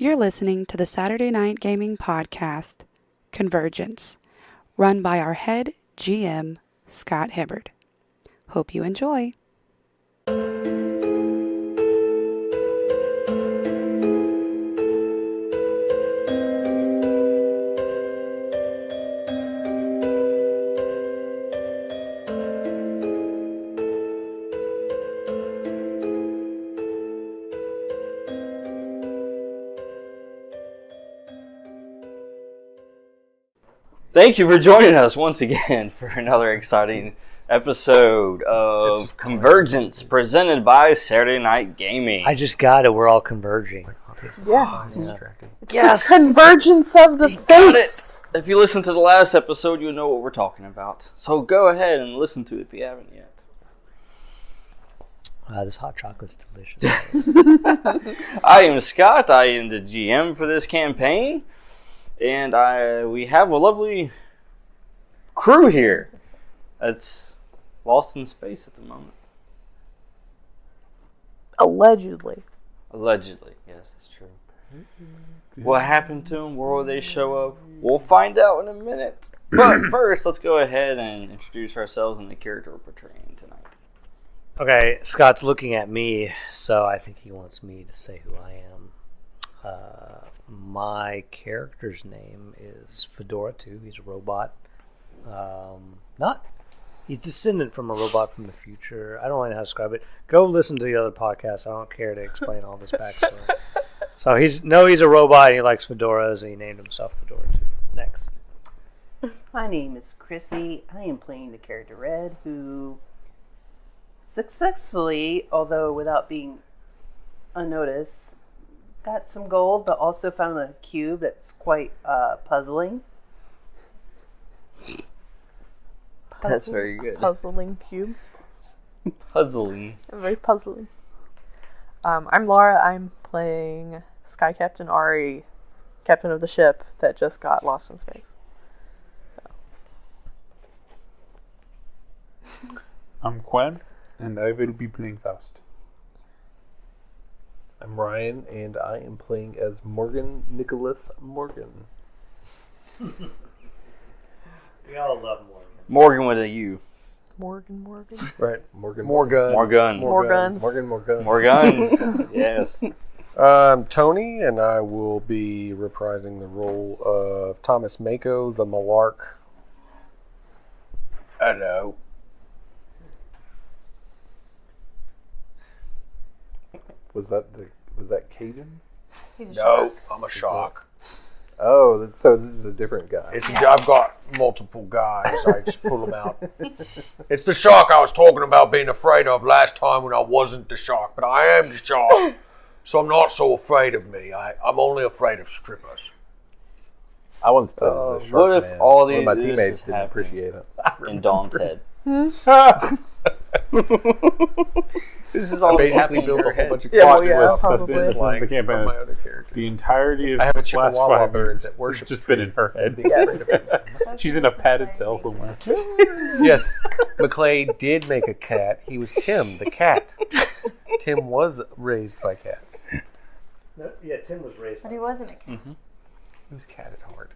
You're listening to the Saturday Night Gaming Podcast, Convergence, run by our head GM, Scott Hibbard. Hope you enjoy. Thank you for joining us once again for another exciting episode of Convergence presented by Saturday Night Gaming. I just got it. We're all converging. Yes. Yeah. It's the convergence of the fates. If you listen to the last episode, you'll know what we're talking about. So go ahead and listen to it if you haven't yet. This hot chocolate's delicious. I am Scott. I am the GM for this campaign. And we have a lovely crew here that's lost in space at the moment. Allegedly. Allegedly, yes, that's true. What happened to them? Where will they show up? We'll find out in a minute. But first, let's go ahead and introduce ourselves and the character we're portraying tonight. Okay, Scott's looking at me, so I think he wants me to say who I am. My character's name is Fedora 2. He's a robot. He's descendant from a robot from the future. I don't really know how to describe it. Go listen to the other podcasts. I don't care to explain all this backstory. So he's a robot and he likes fedoras and he named himself Fedora 2. Next. My name is Chrissy. I am playing the character Red, who successfully, although without being unnoticed, got some gold, but also found a cube that's quite puzzling. That's very good. Puzzling cube. Puzzling. Very puzzling. I'm Laura. I'm playing Sky Captain Ari, captain of the ship that just got lost in space. I'm Quen, and I will be playing Faust. I'm Ryan, and I am playing as Morgan Nicholas Morgan. We all love Morgan. Morgan with a U. Morgan. Right, Morgan. Morgans. Yes. I'm Tony, and I will be reprising the role of Thomas Mako, the Malark. Hello. Was that Caden? No, I'm a shock. Oh, so this is a different guy. I've got multiple guys. I just pull them out. It's the shark I was talking about being afraid of last time when I wasn't the shark, but I am the shark. So I'm not so afraid of me. I'm only afraid of strippers. I once played as a shark. What if man. all One of my teammates didn't happened appreciate it? in Dawn's head? This is I all basically built a whole bunch of Yeah, plot well, yeah, twists probably. and dislikes The campaign from my is- other characters. The entirety of I have a the last Chippewa 5 bird years that worships just been in her trees head. instead of being afraid of them. She's in a padded cell somewhere. Yes, McClay did make a cat. He was Tim, the cat. Tim was raised by cats. Yeah, Tim was raised But he wasn't a cat. He was cat at heart.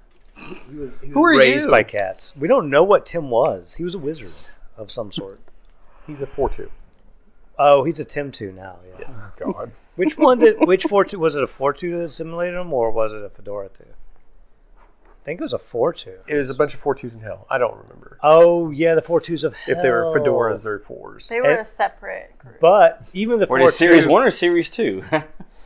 He was Who are raised you? by cats. We don't know what Tim was. He was a wizard of some sort. He's a 4-2. Oh, he's a Tim 2 now. Yeah. Yes, God. Which 4-2 was it? A 4-2 that simulated him, or was it a Fedora 2? I think it was a 4-2. It was a bunch of 4-2s in hell. I don't remember Oh yeah, the 4-2s of hell. if they were fedoras or 4s. They were a separate group. But even the Were they 4-2 Series 1 or Series 2?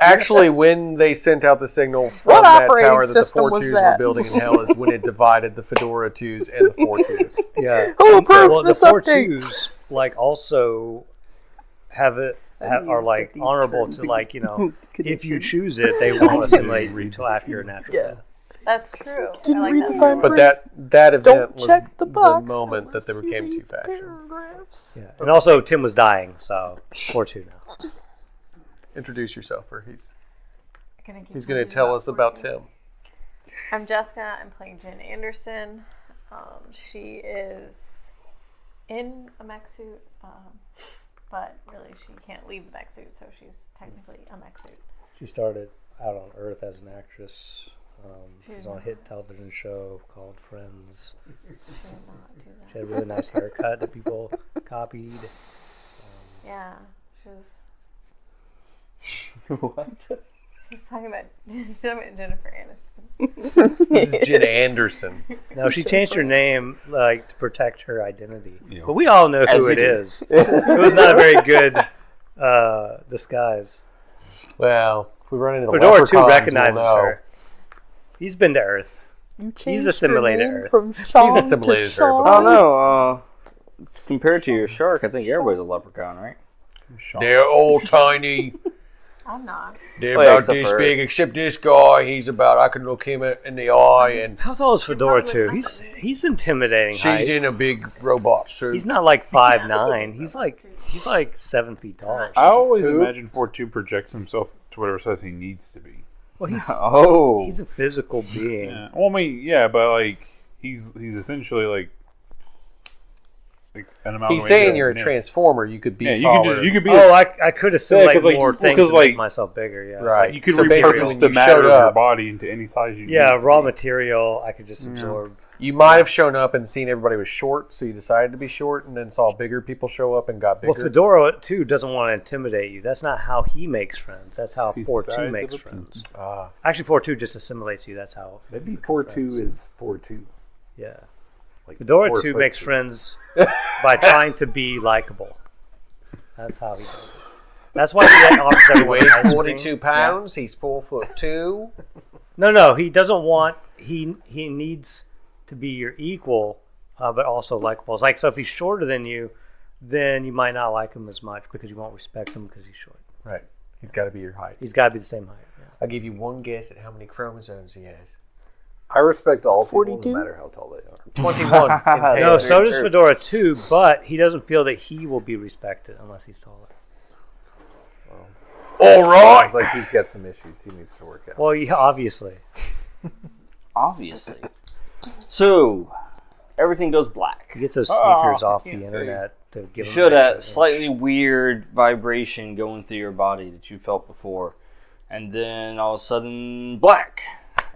Actually, when they sent out the signal from What that operating tower that the system was 4-2s were that? building in hell is when it divided the Fedora 2s and the 4-2s. Yeah. Who approved Well, this the update? 4-2s also are like these honorable terms to and like, you know, if you conditions. choose it, they won't assimilate you until after your natural Yeah. death. That's true. Didn't I like read that. the fine But print. that event Don't was check the box moment that they unless became you two read factions. paragraphs. Yeah. And also Tim was dying, so 4-2 now. Introduce yourself, or he's Gonna give going you to tell us about fortune. Tim. I'm Jessica. I'm playing Jen Anderson. She is in a mech suit, but really she can't leave the mech suit, so she's technically a mech suit. She started out on Earth as an actress. She's on a hit television show called Friends. She had a really nice haircut that people copied. Yeah, she was. What? She's talking about Jennifer Aniston. This is Jenna Anderson. No, she changed her name to protect her identity. Yeah. But we all know who it is. It was not a very good disguise. Well, if we run into Fedora leprechauns, 2 recognizes we'll know. her. He's been to Earth. He's assimilated Earth. From Sean He's assimilated to Earth. Sean. I don't know. Compared to your shark, I think everybody's a leprechaun, right? They're all tiny. I'm not. They're Well, about except this for- big, except this guy. He's about, I can look him in the eye, and How tall is Fedora 2? He's intimidating. she's height. in a big robot suit. He's not like 5'9". He's like 7 feet tall. I always imagine 4-2 projects himself to whatever size he needs to be. Well, he's a physical being. Yeah. Well, I mean, yeah, but like he's essentially like an amalgamation. He's saying you're a of him. transformer. You could be Yeah, taller. you could be. Oh, I could assimilate 'cause, like, more well, things 'cause, to like- make myself bigger. Yeah, Right. You could So basically, repurpose when the you matter showed of your up- body into any size you need. Yeah, it to raw be. material I could just absorb. You might have shown up and seen everybody was short, so you decided to be short, and then saw bigger people show up and got bigger. Well, Fedora 2 doesn't want to intimidate you. That's not how he makes friends. That's how He's the 4-2 size makes of a friends. Ah. Actually, 4-2 just assimilates you. That's how. Maybe 4-2 is 4-2. Yeah. Like Fedora 4 2 foot makes 2. friends by trying to be likable. That's how he does it. That's why he offers He everyone weighs ice cream. 42 pounds. He's 4'2". No, he doesn't want. He needs to be your equal, but also likable. It's like, so if he's shorter than you, then you might not like him as much because you won't respect him because he's short. Right. He's got to be your height. He's got to be the same height. Yeah. I'll give you one guess at how many chromosomes he has. I respect all people 42? no matter how tall they are. 21. in height. No, so does Fedora 2, but he doesn't feel that he will be respected unless he's taller. All right. Sounds like he's got some issues he needs to work out. Well, yeah, obviously. Obviously. So, everything goes black. He gets those sneakers off the can't see. internet to give You him feel an that extra slightly weird vibration going through your body that you felt before. And then all of a sudden, black.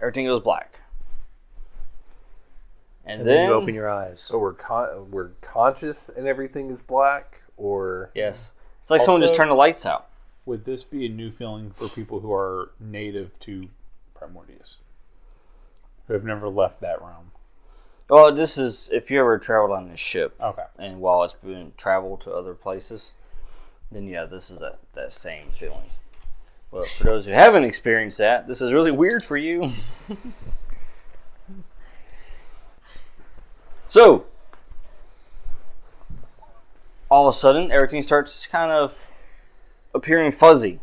Everything goes black. And then you open your eyes. So we're conscious and everything is black, or Yes. It's like someone just Also- turned the lights out. Would this be a new feeling for people who are native to Primordius, who have never left that realm? Well, this is if you ever traveled on this ship, Okay. and while it's been traveled to other places, then yeah, this is that same feeling. Well, for those who haven't experienced that, this is really weird for you. So, all of a sudden, everything starts kind of appearing fuzzy,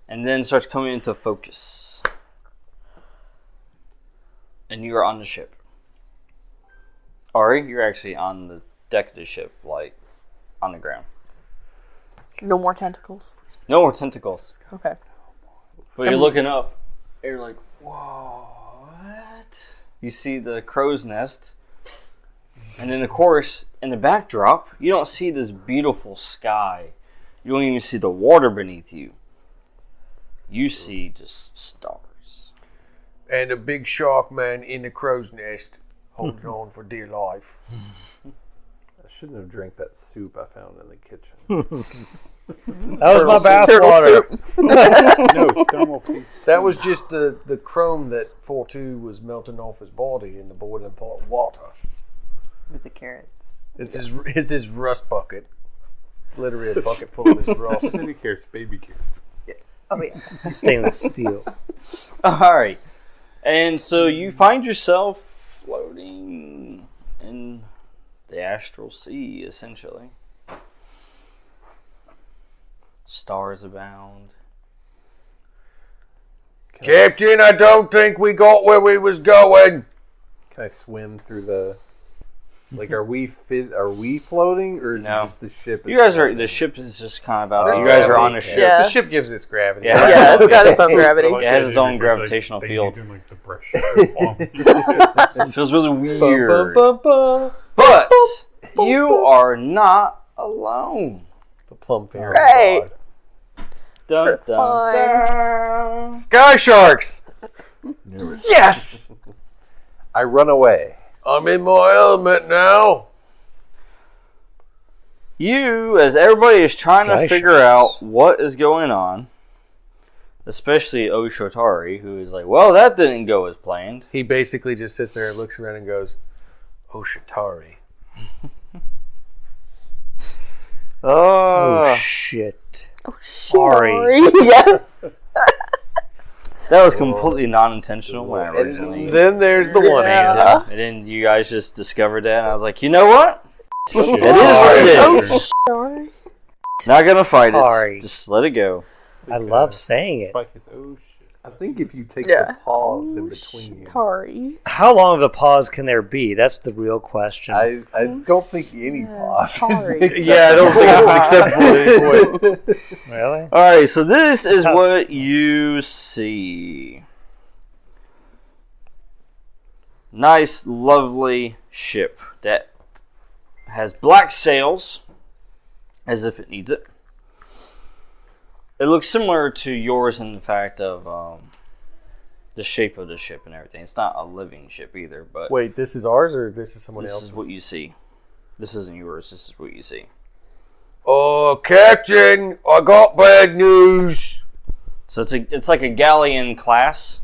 and then starts coming into focus. And you are on the ship. Ari, you're actually on the deck of the ship, like on the ground. No more tentacles. No more tentacles. Okay. But you're looking up, and you're like, whoa, what? You see the crow's nest, and then, of course, in the backdrop, you don't see this beautiful sky. You don't even see the water beneath you. You see just stars. And a big shark man in the crow's nest holding on for dear life. I shouldn't have drank that soup I found in the kitchen. That was my bathwater. No, Stonewall, please. That was just the chrome that 4-2 was melting off his body in the boiling pot of water. With the carrots. It's his rust bucket. Literally a bucket full of his rust. City carrots, baby carrots. Oh, yeah. Stainless steel. Alright. And so you find yourself floating in the Astral Sea, essentially. Stars abound. Captain, I don't think we got where we was going. Can I swim through the? Like, are we floating, or is No. it just the ship? You guys are, the ship is just kind of out there. Oh, You guys are on the yeah. ship. Yeah. The ship gives its gravity. Yeah. Yeah, it's got its own gravity. It has its own gravitational field. Doing, like, the brush. It feels really weird. Bum. But you are not alone. The plum finger. Right. Dun, Sure, it's dun, fine. dun. Sky sharks. Yes. I run away. I'm in my element now. You, as everybody is trying Sky to figure sharks. out what is going on, especially Oshotari, who is like, well, that didn't go as planned. He basically just sits there and looks around and goes, "Oh, Shatari." Oh, shit. Oh, Sorry. yeah. That was completely non-intentional when I originally... And then there's the one hand. Yeah. And then you guys just discovered that, and I was like, you know what? It is Oh, what it is. sorry. Not gonna fight Sorry. it. Just let it go. I love saying it. Spike is, oh shit. I think if you take Yeah. the pause in between, Sorry. How long of a pause can there be? That's the real question. I don't think any pause. sorry. Yeah, I don't think it's acceptable at any point. Really? Alright, so this is what you see. Nice, lovely ship that has black sails, as if it needs it. It looks similar to yours in the fact of the shape of the ship and everything. It's not a living ship either, but Wait, this is ours or this is someone this else's? is what you see. This isn't yours, this is what you see. Oh, Captain, I got bad news. So it's like a galleon class,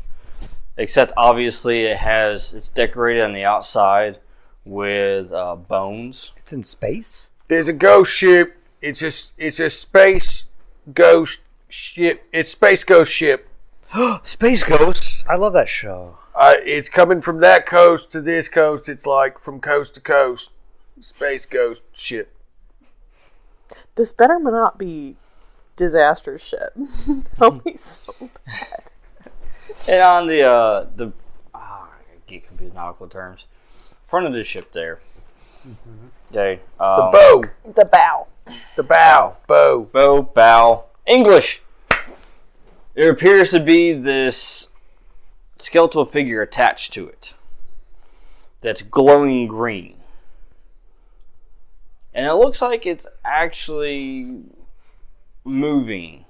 except obviously it's decorated on the outside with bones. It's in space? There's a ghost ship. It's a space ghost ship. It's space ghost ship. Space Ghost. I love that show. It's coming from that coast to this coast. It's like from coast to coast. Space ghost ship. This better not be disaster ship. That'll be so bad. And on the I get confused nautical terms. Front of the ship there. Okay. The bow. The bow. The bow. Bow. Bow, bow. English! There appears to be this skeletal figure attached to it that's glowing green. And it looks like it's actually moving.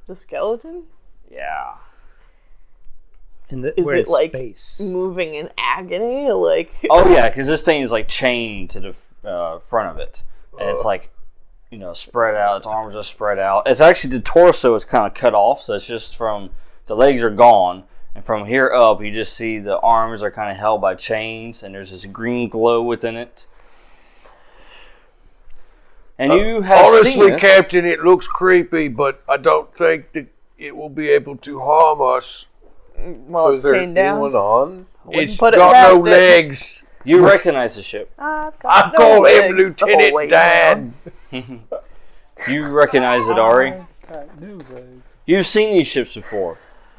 The skeleton? Yeah. Is Is it like space? moving in agony? Like Oh yeah, because this thing is like chained to the front of it. And it's like, spread out. Its arms are spread out. It's actually the torso is kind of cut off, so it's just from the legs are gone, and from here up, you just see the arms are kind of held by chains, and there's this green glow within it. And you have Honestly, seen this. Captain, it looks creepy, but I don't think that it will be able to harm us. well, so it's is there chained down. anyone on? Wouldn't It's put it got past no it. legs. You recognize the ship. I've I got no call him legs. Oh, Lieutenant wait, Dan. You recognize it, Ari. New legs. You've seen these ships before.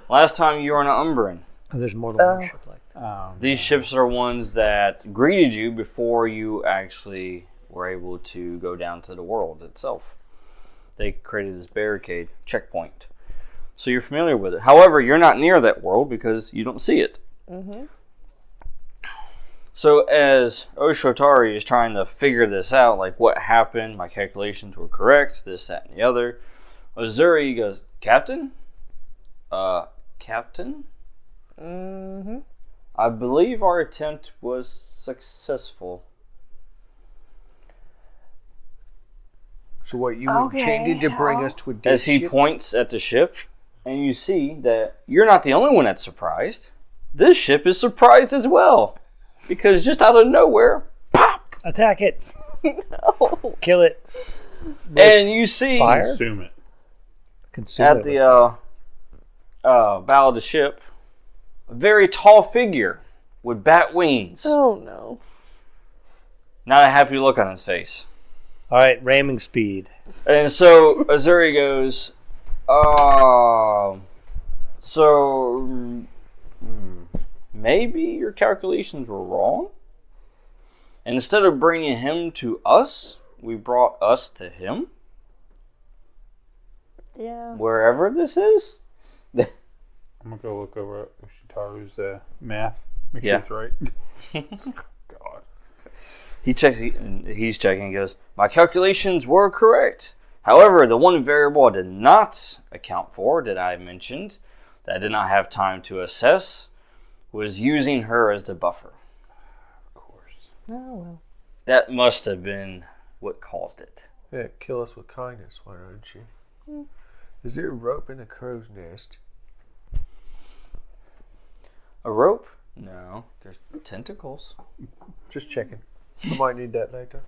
Last time you were on an Umbran. Oh, there's more than one ship like that. These ships are ones that greeted you before you actually were able to go down to the world itself. They created this barricade checkpoint. So you're familiar with it. However, you're not near that world because you don't see it. Mm-hmm. So as Oshotari is trying to figure this out, like what happened, my calculations were correct, this, that, and the other, Ozuri goes, Captain? Captain? Mm-hmm. I believe our attempt was successful. So what, you Okay, intended to bring us to a dish As he ship? points at the ship, and you see that you're not the only one that's surprised. This ship is surprised as well. Because just out of nowhere, Attack it. No. Kill it. and you see Fire? Consume it. Consume at it. the bow of the ship, a very tall figure with bat wings. Oh no. Not a happy look on his face. All right, ramming speed. And so Azuri goes, maybe your calculations were wrong? And instead of bringing him to us, we brought us to him? Yeah. Wherever this is? I'm gonna go look over Ushitaru's math. Make Yeah. sure it's right. God. He's checking and goes, my calculations were correct. However, the one variable I did not account for, that I mentioned, that I did not have time to assess, was using her as the buffer. Of course. Oh, well. That must have been what caused it. Yeah, kill us with kindness, why don't you? Is there a rope in a crow's nest? A rope? No, there's tentacles. Just checking. I might need that later.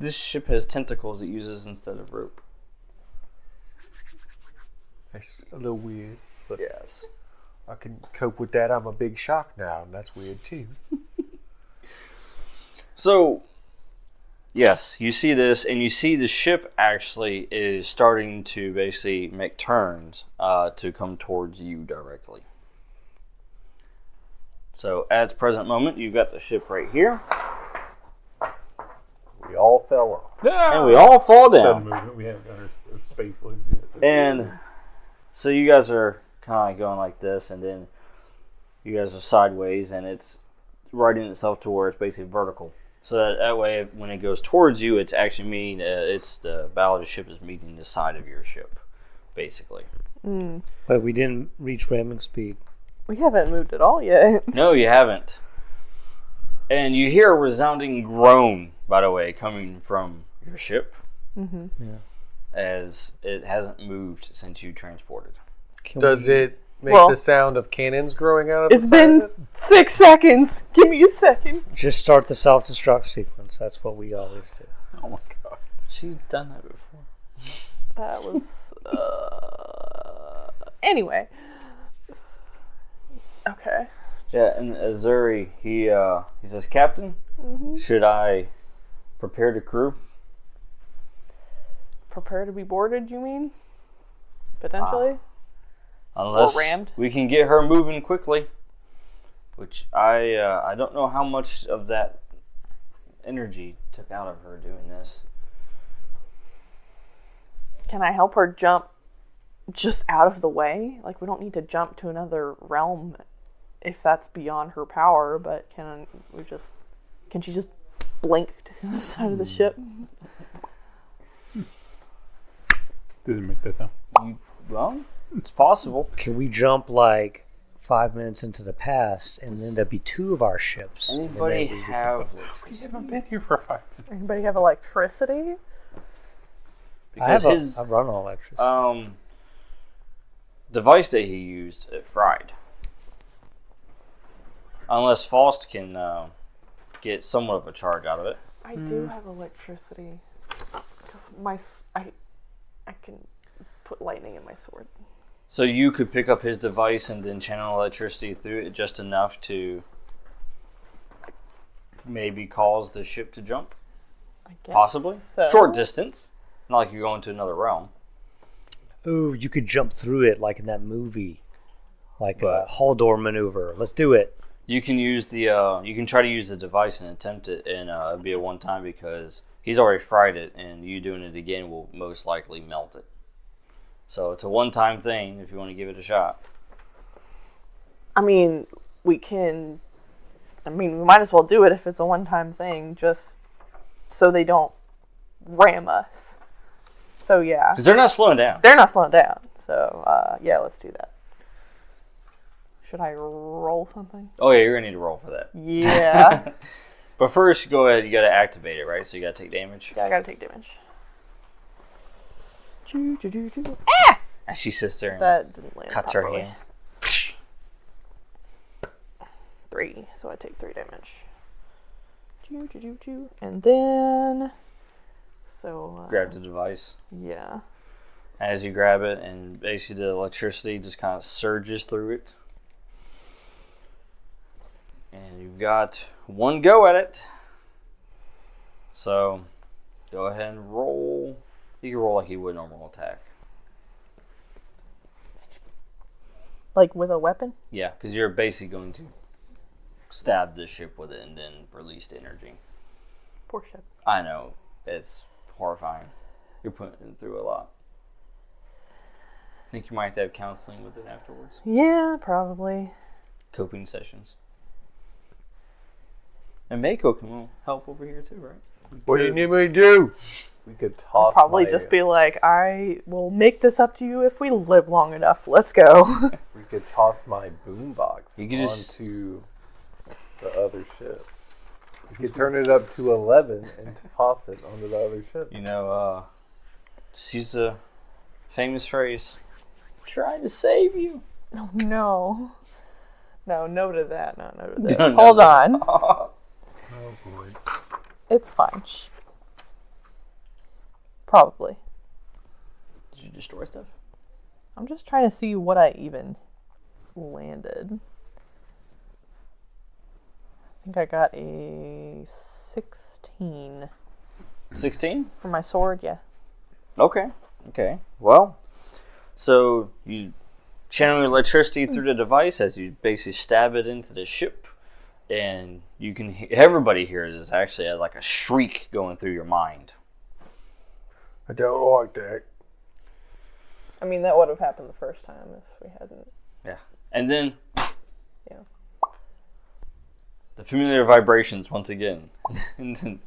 This ship has tentacles it uses instead of rope. That's a little weird, but Yes. I can cope with that. I'm a big shark now, and that's weird too. So, yes, you see this, and you see the ship actually is starting to basically make turns to come towards you directly. So, at the present moment, you've got the ship right here, We all fell off. and we all fall Sudden down. movement. We have our space legs. And so you guys are kind of going like this, and then you guys are sideways, and it's righting itself to where it's basically vertical. So that way, when it goes towards you, it's actually meaning it's the bow of the ship is meeting the side of your ship, basically. But we didn't reach ramming speed. We haven't moved at all yet. No, you haven't. And you hear a resounding groan, by the way, coming from your ship, as it hasn't moved since you transported. Does it make Well- the sound of cannons growing out of It's the side been of it? 6 seconds. Give me a second. Just start the self-destruct sequence. That's what we always do. Oh my god. She's done that before. That was. Anyway. Okay. Yeah, and Azuri, he says, Captain, should I prepare the crew? Prepare to be boarded, you mean? Potentially? Unless rammed? we can get her moving quickly. Which I don't know how much of that energy took out of her doing this. Can I help her jump just out of the way? Like, we don't need to jump to another realm if that's beyond her power, but can she just blink to the other side of the ship? Doesn't make that sound. Well, it's possible. Can we jump like 5 minutes into the past, and then there'd be two of our ships? and then Anybody we would- have We haven't been here for 5 minutes. Anybody have electricity? I have because I run on electricity. device that he used, it fried. Unless Faust can get somewhat of a charge out of it. I do have electricity. Because I can put lightning in my sword. So you could pick up his device and then channel electricity through it just enough to maybe cause the ship to jump? I guess Possibly. so. Short distance. Not like you're going to another realm. Ooh, you could jump through it like in that movie. Like a But- hull door maneuver. Let's do it. You can use the you can try to use the device and attempt it, and it'll be a one time because he's already fried it, and you doing it again will most likely melt it. So it's a one time thing if you want to give it a shot. I mean, we might as well do it if it's a one-time thing, just so they don't ram us. So, yeah. Because they're not slowing down. They're not slowing down. So, yeah, let's do that. Should I roll something? Oh yeah, you're gonna need to roll for that. Yeah. But first, go ahead. You gotta activate it, right? So you gotta take damage. Yeah, I gotta take damage. And she sits there and That didn't land cuts properly. her hand. 3, so I take 3 damage. And then... So... Grab the device. Yeah. As you grab it, and basically the electricity just kind of surges through it. And you've got one go at it. So, go ahead and roll. You can roll like you would normal attack. Like with a weapon? Yeah, because you're basically going to stab the ship with it and then release the energy. Poor ship. I know, it's horrifying. You're putting it through a lot. Think you might have to have counseling with it afterwards. Yeah, probably. Coping sessions. And Mako can help over here too, right? What do you need me to do? We could toss. Probably just be like, I will make this up to you if we live long enough. Let's go. We could toss my boombox You could just- onto the other ship. We could turn it up to 11 and toss it onto the other ship. You know, just use the famous phrase, trying to save you. Oh, no. No to that. No to this. No, Hold on. Oh boy. It's fine. Shh. Probably. Did you destroy stuff? I'm just trying to see what I even landed. I think I got a 16 16? for my sword, yeah. Okay. Well, so you channel electricity through the device as you basically stab it into the ship, and you can everybody hears this actually as like a shriek going through your mind. I don't like that. I mean, that would have happened the first time if we hadn't. Yeah. And then Yeah. the familiar vibrations once again. And then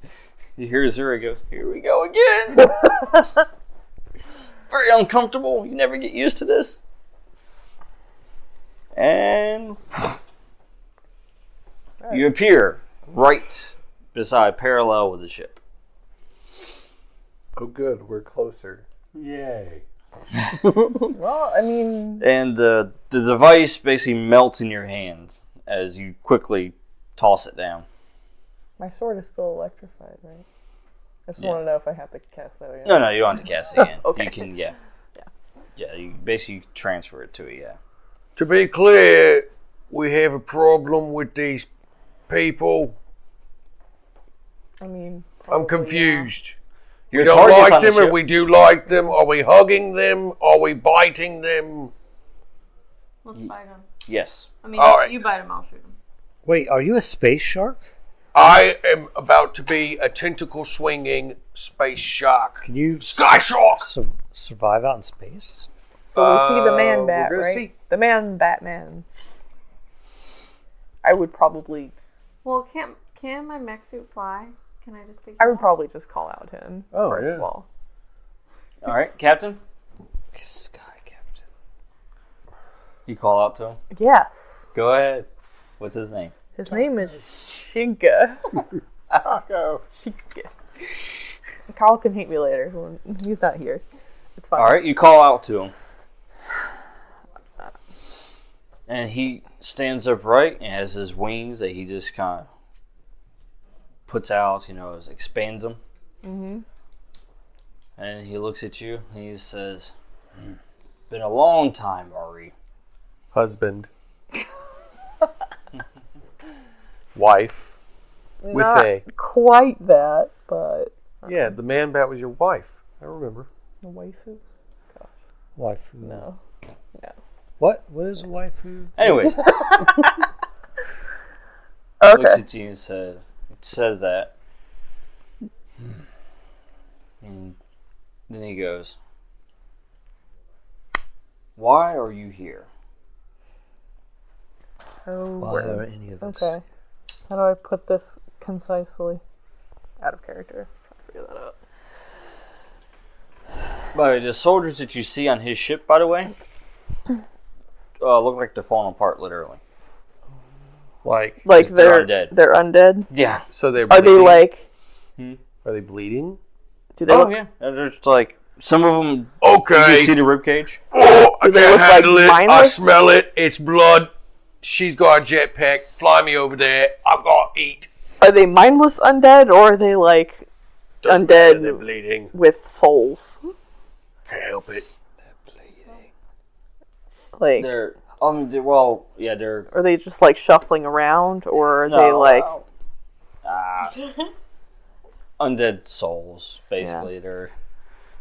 you hear Zura go, here we go again. Very uncomfortable. You never get used to this. And you appear right beside parallel with the ship. Oh, good. We're closer. Yay. Well, I mean, And the device basically melts in your hands as you quickly toss it down. my sword is still electrified, right? I just Yeah. want to know if I have to cast that again. No, you don't have to cast it again. Okay. You can, yeah. Yeah, you basically transfer it to it, yeah. To be clear, we have a problem with these people. I mean, I'm probably, confused. Your We don't target's like on the them, or ship. we do like them. Are we hugging them? Are we biting them? Let's bite him. Yes. I mean, All right. you bite him, I'll shoot him. Wait, are you a space shark? I am about to be a tentacle swinging space shark. Can you Sky shark! survive out in space? So we see the man we're bat, gonna right? see. The man Batman. I would probably. Well, can my mech suit fly? Can I just pick I it would up? probably just call out him Oh, first yeah. of all. All right, Captain. Sky Captain. You call out to him. Yes. Go ahead. What's his name? His name is Shinka. Go. Shinka. Carl can hate me later when he's not here. It's fine. All right, you call out to him. And he stands upright and has his wings that he just kind of puts out, expands them. Mm-hmm. And he looks at you and he says, been a long time, Ari. Husband. Wife. With Not a. quite that, but Yeah, the man bat was your wife. I remember. the waifu? Waifu. No. What? What is a waifu? Anyways, looks Okay. at you and says that. And then he goes, why are you here? Oh, Why are any of us? okay. How do I put this concisely? Out of character. Try to figure that out. By the soldiers that you see on his ship, by the way, look like they're falling apart, literally. Like Like they're undead. They're undead. Yeah. so they're Are they bleeding? like? Are they bleeding? Do they Oh, look? yeah. There's like, some of them, Okay. you see the ribcage? Oh, I Do they can't look like handle it. I mindless? smell it. It's blood. She's got a jetpack. Fly me over there. I've got to eat. Are they mindless undead or are they like Doesn't matter, They're undead bleeding. with souls? Can't help it. Like, They're, they're... are they just like shuffling around or are No, they like? undead souls, basically. They're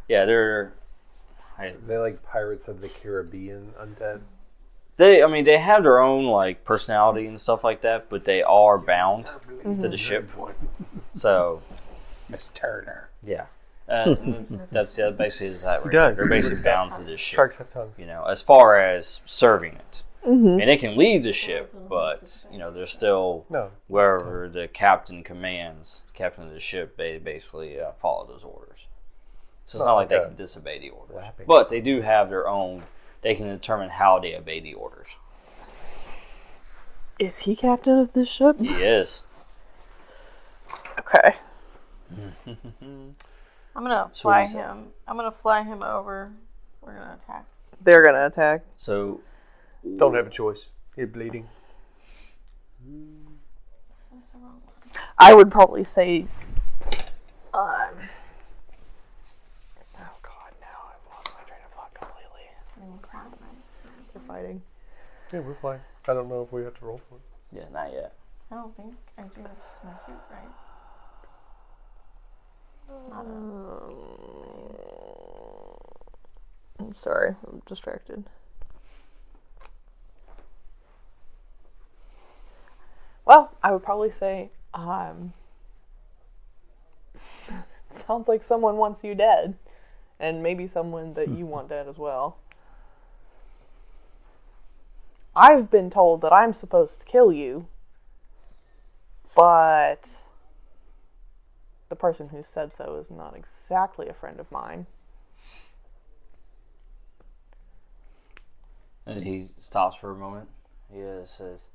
They like Pirates of the Caribbean undead. they have their own like personality and stuff like that, but they are bound to the ship. So Miss Turner. yeah, that's basically is that. Right does. They're basically bound to this ship. Sharks have tongues. As far as serving it, Mm-hmm. and they can leave the ship, but they're still No. wherever the captain commands, captain of the ship. They basically follow those orders. So it's not like they okay. can disobey the orders. Lapping. But they do have their own. They can determine how they obey the orders. Is he captain of this ship? He is. Okay. I'm gonna fly him. I'm gonna fly him over. We're gonna attack. They're gonna attack. So Don't have a choice. You're bleeding. That's the wrong one. I would probably say. Oh God! Now I've lost my train of thought completely. They're fighting. Yeah, we're fine. I don't know if we have to roll for it. yeah, not yet. I don't think I do. It's my suit, right? It's not I'm sorry, I'm distracted. Well, I would probably say, sounds like someone wants you dead. And maybe someone that you want dead as well. I've been told that I'm supposed to kill you, but the person who said so is not exactly a friend of mine. And he stops for a moment. He says,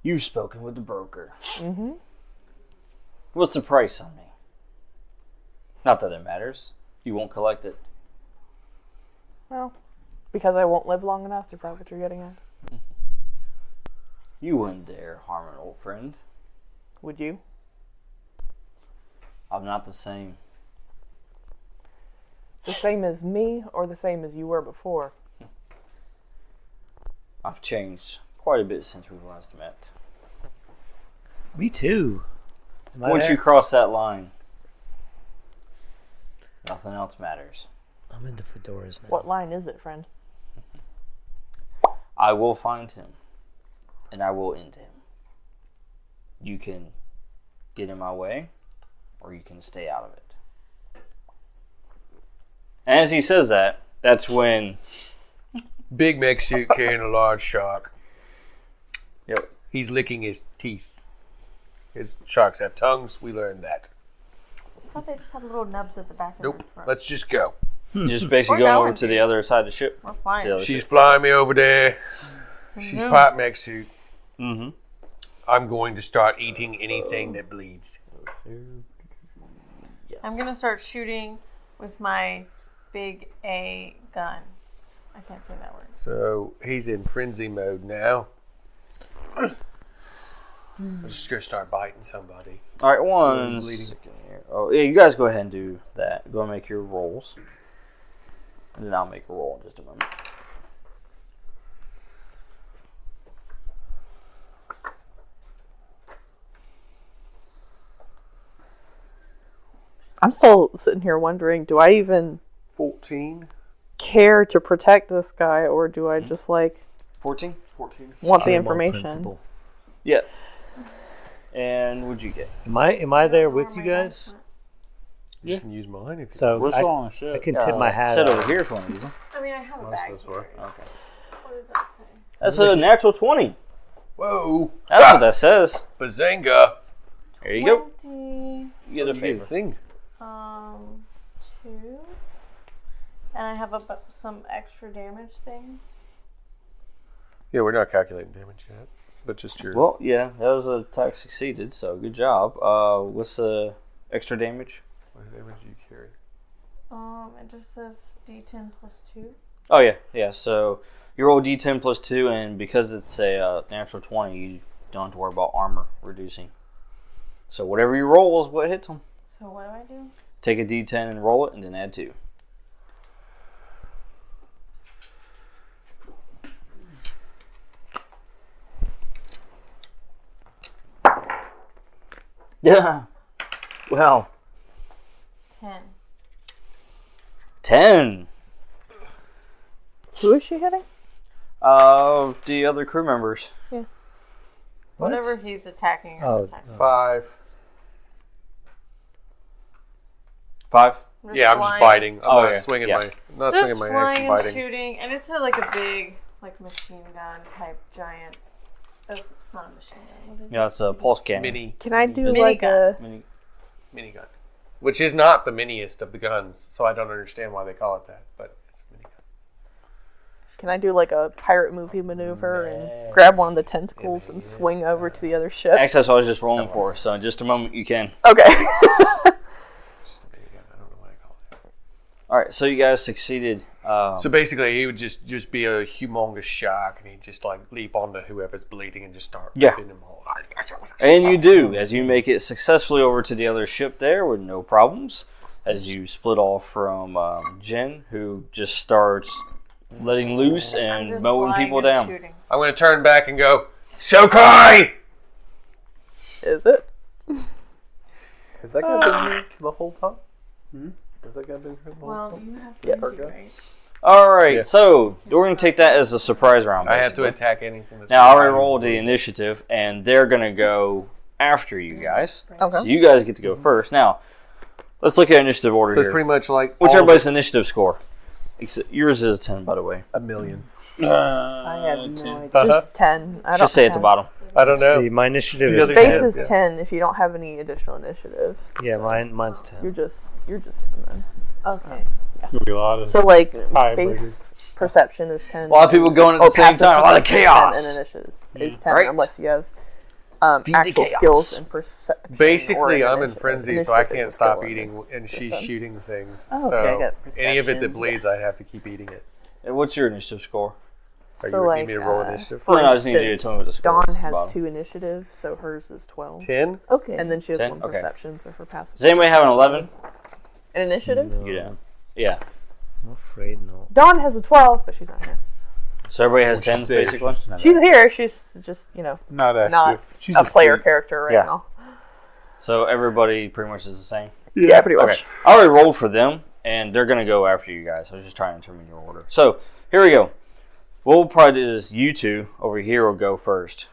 "You've spoken with the broker. Mm-hmm. What's the price on me? Not that it matters. You won't collect it." Well, because I won't live long enough? Is that what you're getting at? You wouldn't dare harm an old friend. Would you? I'm not the same. The same as me or the same as you were before? I've changed quite a bit since we last met. Me too. Am I Once there? you cross that line, nothing else matters. I'm into fedoras now. What line is it, friend? I will find him, and I will end him. You can get in my way, or you can stay out of it. And as he says that, that's when... Big mech suit carrying a large shark. Yep. He's licking his teeth. His sharks have tongues. We learned that. I thought they just had little nubs at the back of Nope. their throat. Let's just go. Just basically We're going going over to the other side of the ship. We're flying. To the other She's ship. flying me over there. She's part mech suit. Mm-hmm. I'm going to start eating anything that bleeds. Yes. I'm gonna start shooting with my big A gun. I can't say that word. So he's in frenzy mode now. I'm just going to start biting somebody. All right, one Who's leading? second here. Oh, yeah, you guys go ahead and do that. Go and make your rolls. And then I'll make a roll in just a moment. I'm still sitting here wondering, do I even 14. care to protect this guy, or do I just, like, 14? 14. want the Animal information? principle. Yeah. And what'd you get? Am I there with you guys? You can use mine if you So We're still on a I ship. can tip my hat Sit out. over here if you want to use them. I mean, I have a Most bag of us here. were. Okay. What does that say? That's a natural 20. Whoa. That's what that says. Bazinga. There you go. 20, You get a favor. Thing. 2. And I have some extra damage things. Yeah, we're not calculating damage yet. But just your... Well, yeah, that was a attack succeeded, so good job. What's the extra damage? What damage do you carry? It just says D10 plus 2. Oh, yeah. So you roll D10 plus 2, and because it's a natural 20, you don't have to worry about armor reducing. So whatever you roll is what hits them. So what do I do? Take a D10 and roll it, and then add 2. Yeah. Well, 10. 10. Who is she hitting? The other crew members. Whatever he's attacking. Oh, I'm attacking. 5. 5. Yeah, I'm just flying. biting. I'm not yeah. swinging Yeah. my... I'm not Just swinging my flying action and biting. shooting, and it's like a big, like machine gun type giant. Oh, it's not a machine gun. What is Yeah, it's a pulse cannon. Mini. Can I do Mini like gun. a... Mini. Minigun. which is not the miniest of the guns, so I don't understand why they call it that, but it's a minigun. Can I do like a pirate movie maneuver and grab one of the tentacles and swing over to the other ship? Actually, that's what I was just rolling for. So in just a moment, you can. Okay. Just a minigun. I don't know why I call it that. All right, so you guys succeeded. So basically, he would just be a humongous shark, and he'd just like leap onto whoever's bleeding and just start ripping them all. And you do, as you make it successfully over to the other ship there with no problems, as you split off from Jen, who just starts letting loose and mowing people down. I'm going to turn back and go, Shokai! Is it? Has that guy been here the whole time? Has that guy been here the whole Well, time? you have to Yes. see, right? All right, Yeah. so we're going to take that as a surprise round. I have to basically. attack anything that's Now I already rolled the initiative, and they're going to go after you guys. Okay. So you guys get to go first. Now, let's look at initiative order So here. it's pretty much like What's all everybody's initiative score? Yours is a 10, by the way. 1,000,000. I have no idea. Just 10. I don't Should say at the have- bottom. I don't know. See, my initiative The is other 10. Base is 10 if you don't have any additional initiative. Yeah, mine's 10. You're just 10 then. Okay. It's gonna be a lot of So like tiebreakers. base perception is 10. A lot of people going at the or same passive time. A lot of perception is chaos. 10, and initiative is 10 Right. unless you have Feed the actual chaos. skills and perception. or Basically, an I'm in initiative. frenzy, so I Initiative is can't a stop skill in eating, this and she's system. shooting things. Oh, so okay, I got any of it that perception. bleeds, I have to keep eating it. And what's your initiative score? Are So you like, need me to roll initiative? for No, I just need you to instance, tell me what the score Dawn is at the has bottom. 2 initiative, so hers is 12. 10? Okay. And then she has 10? 1 Okay. perception, so her passive. Does anybody have an 11? An initiative? No, You don't. Yeah. I'm afraid no. Dawn has a 12, but she's not here. So everybody has 10s, There, basically? She's here, she's just, not active. not She's a player asleep. character right Yeah. now. So everybody pretty much is the same? Yeah, pretty much. Okay. I already rolled for them, and they're going to go after you guys. I was just trying to determine your order. So, here we go. What we'll probably do is you two over here will go first.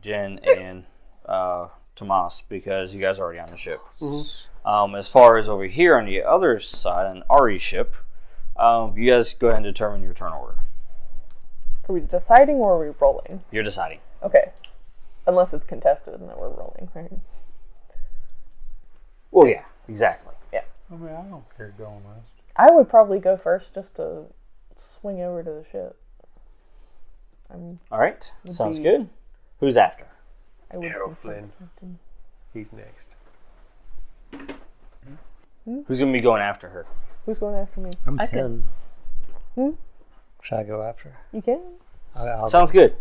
Jen and Tomas, because you guys are already on the ship. As far as over here on the other side, on Ari's ship, you guys go ahead and determine your turn order. Are we deciding or are we rolling? You're deciding. Okay. Unless it's contested and then we're rolling, right? Well, yeah, exactly. I mean, I don't care going last. I would probably go first just to swing over to the ship. All right, sounds be- good. Who's after? I would Harold prefer Flynn. something. He's next. Who's going to be going after her? Who's going after me? I'm I 10. Hmm? Should I go after? You can? I'll Sounds good.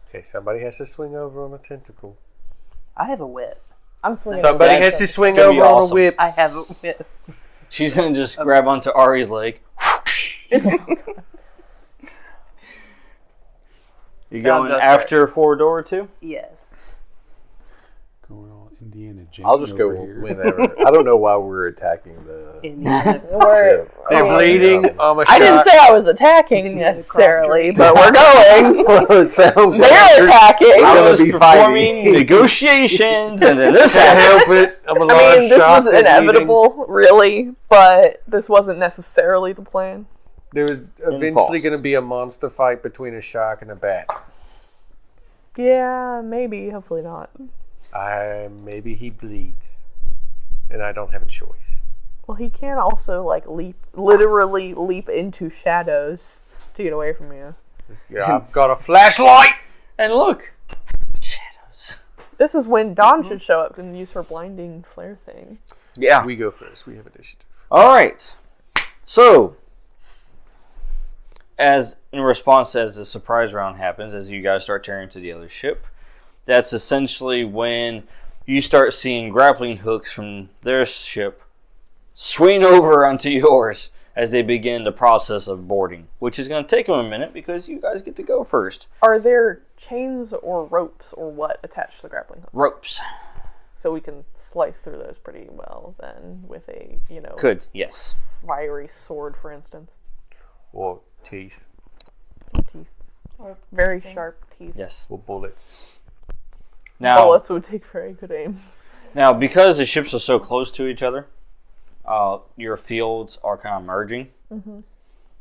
Okay, somebody has to swing over on a tentacle. I have a whip. I'm swinging. Somebody at has the to same swing gonna be over on awesome. a whip. I have a whip. She's going to just grab onto Ari's leg. You going go after Four Door too? Yes. Going all Indiana Jones. I'll just go over here. whenever. I don't know why we're attacking the Initiative. We're, They're I mean, bleeding. I'm a I didn't shot. say I was attacking necessarily, but we're going. Well, it sounds They're like attacking. I gonna was be performing fighting. negotiations, and then this Can't happened. help it. I'm a I large mean, this shot. was They're bleeding. inevitable, really, but this wasn't necessarily the plan. There was eventually false. going to be a monster fight between a shark and a bat. Yeah, maybe. Hopefully not. Maybe he bleeds, and I don't have a choice. Well, he can also like literally leap into shadows to get away from you. Yeah, I've got a flashlight. And look, shadows. This is when Dawn should show up and use her blinding flare thing. Yeah. We go first. We have initiative. All right. So, as in response as the surprise round happens, as you guys start tearing to the other ship, that's essentially when you start seeing grappling hooks from their ship swing over onto yours as they begin the process of boarding, which is going to take them a minute because you guys get to go first. Are there chains or ropes or what attached to the grappling hook? Ropes. So we can slice through those pretty well then with a, Could, yes. fiery sword, for instance. Or teeth. Teeth. Very sharp teeth. Yes. Or bullets. Now, Bullets would take very good aim. Now, because the ships are so close to each other, your fields are kind of merging,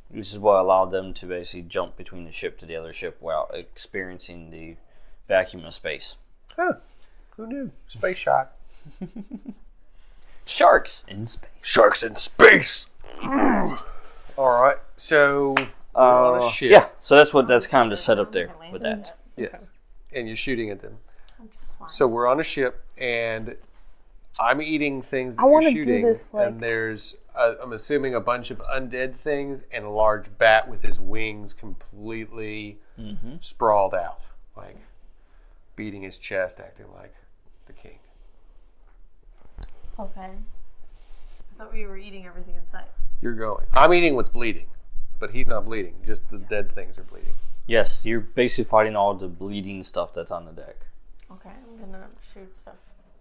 which is what allowed them to basically jump between the ship to the other ship while experiencing the vacuum of space. Huh. Who knew? Space shark. Sharks in space. Sharks in space. All right, so we're on a ship. Yeah, so that's kind of the setup there with that. Yes, and you're shooting at them. I'm just flying. So we're on a ship, and I'm eating things that I wanna you're do shooting, this, like- and there's, I'm assuming, a bunch of undead things and a large bat with his wings completely sprawled out, like beating his chest, acting like the king. Okay. I thought we were eating everything in sight. You're going. I'm eating what's bleeding, but he's not bleeding. Just the dead things are bleeding. Yes, you're basically fighting all the bleeding stuff that's on the deck. Okay, I'm gonna shoot stuff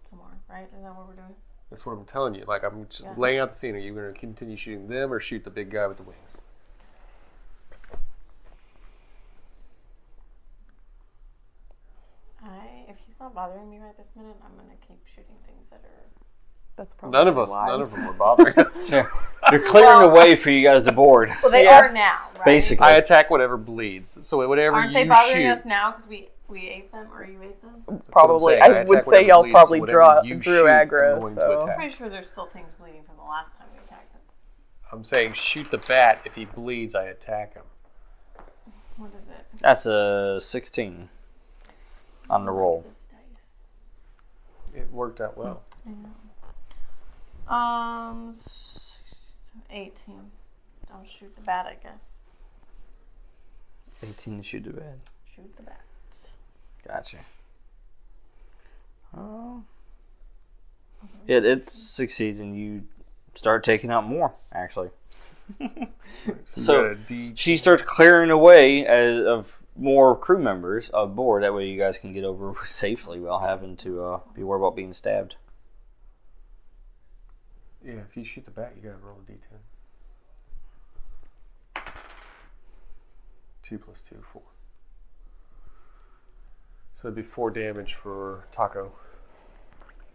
some more, right? Is that what we're doing? That's what I'm telling you. Like, I'm just laying out the scene. Are you going to continue shooting them or shoot the big guy with the wings? If he's not bothering me right this minute, I'm gonna keep shooting things that are. That's probably None of them were bothering us. Yeah. They're clearing the way for you guys to board. Well, they are now, right? Basically. I attack whatever bleeds. So whatever Aren't you they bothering shoot. us now because we ate them or you ate them? Probably. That's what I'm saying. I I would attack say whatever y'all bleeds, probably so whatever you drew shoot, I'm aggro, going to so. I'm attack. pretty sure there's still things bleeding from the last time we attacked them. I'm saying shoot the bat. If he bleeds, I attack him. What is it? That's a 16 on the roll. This dice. It worked out well. I know. 18. Don't shoot the bat, I guess. 18 to shoot the bed. Shoot the bats. Gotcha. It succeeds and you start taking out more, actually. So she starts clearing away of more crew members aboard. That way you guys can get over safely without having to be worried about being stabbed. Yeah, if you shoot the bat, you gotta roll a d10. 2 plus 2, 4. So it'd be 4 damage for Taco.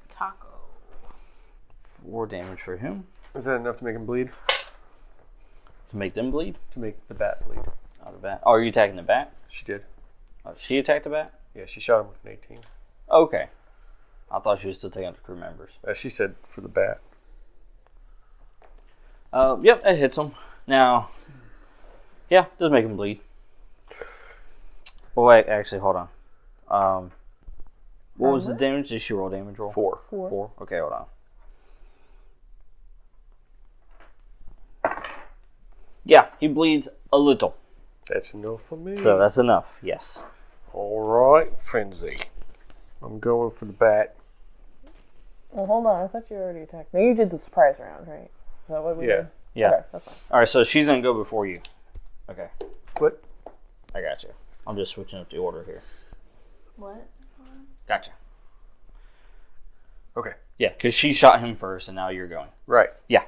Taco. 4 damage for him. Is that enough to make him bleed? To make them bleed? To make the bat bleed. Oh, the bat. Oh, are you attacking the bat? She did. Oh, she attacked the bat? Yeah, she shot him with an 18. Okay. I thought she was still taking out the crew members. She said for the bat. Yep, that hits him. Now, yeah, does make him bleed. Oh, wait, actually, hold on. What was the damage? Did she roll damage roll? 4. 4? Okay, hold on. Yeah, he bleeds a little. That's enough for me. So that's enough, yes. Alright, Frenzy. I'm going for the bat. Well, hold on. I thought you already attacked. No, you did the surprise round, right? Is that what we did? Yeah. Okay, that's fine. Alright, so she's going to go before you. Okay. What? I got you. I'm just switching up the order here. What? Gotcha. Okay. Yeah, because she shot him first and now you're going. Right. Yeah.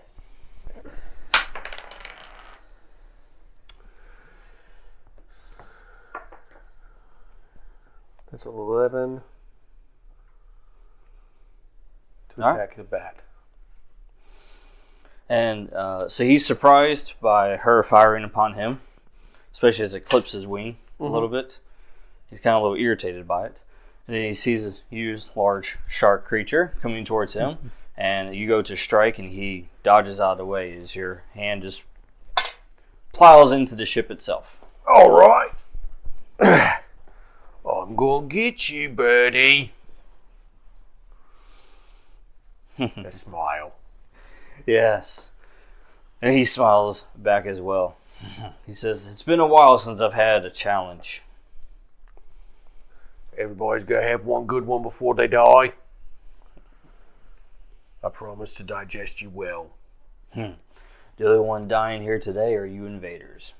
That's 11 to All right. attack the bat. And so he's surprised by her firing upon him, especially as it clips his wing a little bit. He's kind of a little irritated by it. And then he sees a huge, large shark creature coming towards him. And you go to strike, and he dodges out of the way as your hand just plows into the ship itself. All right. I'm going to get you, buddy. A smile. Yes. And he smiles back as well. He says, "It's been a while since I've had a challenge." Everybody's got to have one good one before they die. I promise to digest you well. The other one dying here today are you invaders.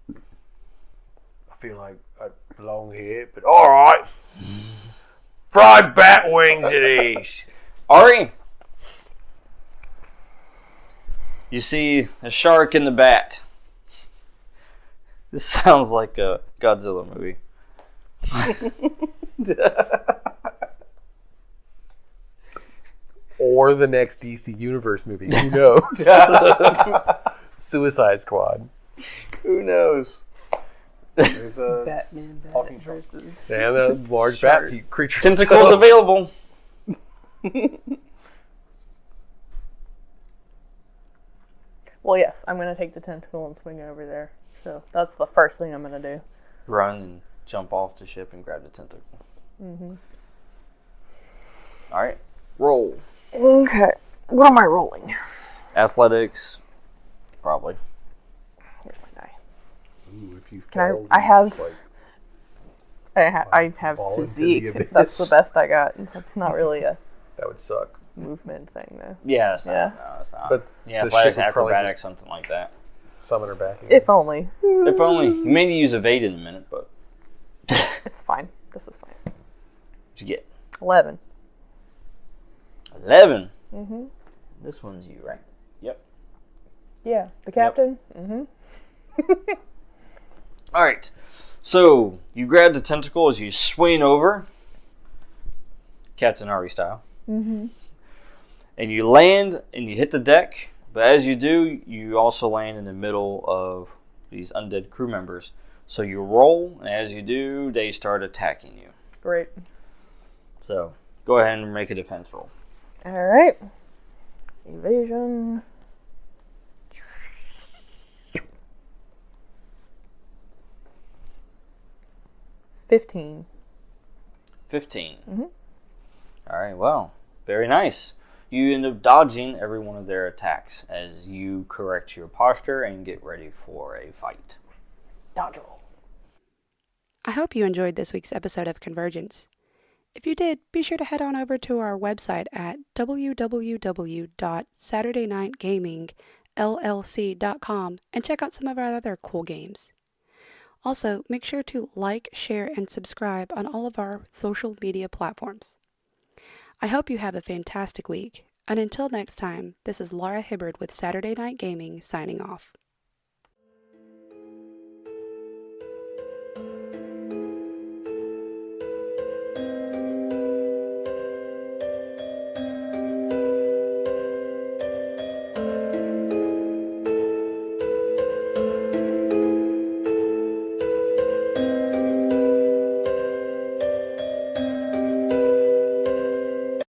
I feel like I belong here, but all right. Fried bat wings it is. Ari, you see a shark in the bat. This sounds like a Godzilla movie. Or the next DC Universe movie. Who knows? Suicide Squad. Who knows? There's a Batman talking versus. And a large bat creature. Tentacles available. Well, yes, I'm going to take the tentacle and swing over there. So that's the first thing I'm going to do. Run and jump off the ship and grab the tentacle. Mm-hmm. All right, roll. Okay. What am I rolling? Athletics, probably. Here's my die. Ooh, if you Can fail, I have... it's like I have fall into the physique. abyss. That's the best I got. That's not really a that would suck. movement thing, though. Yeah, it's not. Yeah. No, it's not. But yeah, the athletics, ship would probably acrobatics, just- something like that. Summon her back again. If only. If only. You may need to use evade in a minute, but It's fine. This is fine. what you get? 11. 11. Mm-hmm. This one's you, right? Yep. Yeah. The captain? Mm-hmm. All right. So you grab the tentacle as you swing over, Captain Harvey style, Mm-hmm. and you land and you hit the deck. But as you do, you also land in the middle of these undead crew members. So you roll, and as you do, they start attacking you. Great. So go ahead and make a defense roll. All right. Evasion. 15. 15. Mhm. All right, well, very nice. You end up dodging every one of their attacks as you correct your posture and get ready for a fight. Dodge roll. I hope you enjoyed this week's episode of Convergence. If you did, be sure to head on over to our website at www.saturdaynightgamingllc.com and check out some of our other cool games. Also, make sure to like, share, and subscribe on all of our social media platforms. I hope you have a fantastic week, and until next time, this is Laura Hibbard with Saturday Night Gaming signing off.